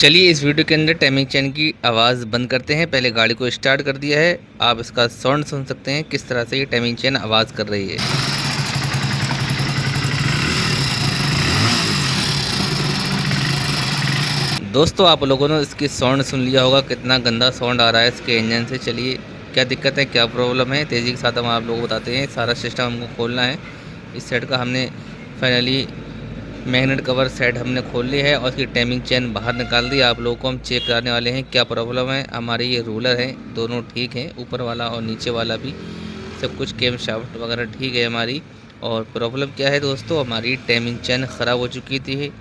चलिए इस वीडियो के अंदर टाइमिंग चेन की आवाज़ बंद करते हैं। पहले गाड़ी को स्टार्ट कर दिया है, आप इसका साउंड सुन सकते हैं किस तरह से ये टाइमिंग चेन आवाज़ कर रही है। दोस्तों आप लोगों ने इसकी साउंड सुन लिया होगा, कितना गंदा साउंड आ रहा है इसके इंजन से। चलिए क्या दिक्कत है, क्या प्रॉब्लम है, तेज़ी के साथ हम आप लोगों को बताते हैं। सारा सिस्टम हमको खोलना है। इस सेट का हमने फाइनली मैग्नेट कवर सेट हमने खोल लिया है और इसकी टाइमिंग चेन बाहर निकाल दी। आप लोगों को हम चेक कराने वाले हैं क्या प्रॉब्लम है। हमारे ये रूलर है, दोनों ठीक हैं, ऊपर वाला और नीचे वाला भी सब कुछ, केम शाफ्ट वगैरह ठीक है हमारी। और प्रॉब्लम क्या है दोस्तों, हमारी टाइमिंग चेन ख़राब हो चुकी थी।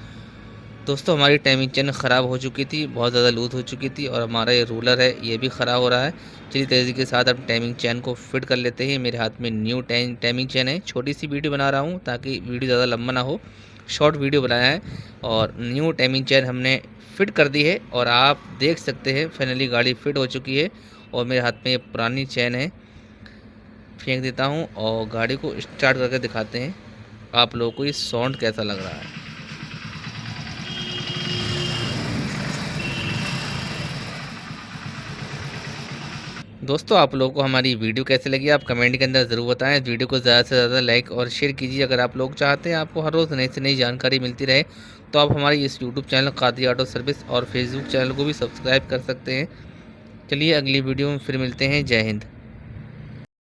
दोस्तों हमारी टाइमिंग चेन ख़राब हो चुकी थी, बहुत ज़्यादा लूज़ हो चुकी थी और हमारा ये रूलर है ये भी ख़राब हो रहा है। चलिए तेज़ी के साथ अब टाइमिंग चेन को फिट कर लेते हैं। मेरे हाथ में न्यू टाइमिंग चेन है। छोटी सी वीडियो बना रहा हूँ ताकि वीडियो ज़्यादा लंबा ना हो, शॉर्ट वीडियो बनाया है। और न्यू टाइमिंग चेन हमने फिट कर दी है और आप देख सकते हैं फाइनली गाड़ी फिट हो चुकी है। और मेरे हाथ में ये पुरानी चेन है, फेंक देता हूँ और गाड़ी को स्टार्ट करके दिखाते हैं आप लोगों को ये साउंड कैसा लग रहा है। दोस्तों आप लोगों को हमारी वीडियो कैसे लगी आप कमेंट के अंदर ज़रूर बताएं। वीडियो को ज़्यादा से ज़्यादा लाइक और शेयर कीजिए। अगर आप लोग चाहते हैं आपको हर रोज़ नई से नई जानकारी मिलती रहे तो आप हमारी इस YouTube channel Qadri auto service और फेसबुक चैनल को भी सब्सक्राइब कर सकते हैं। चलिए अगली वीडियो में फिर मिलते हैं। जय हिंद।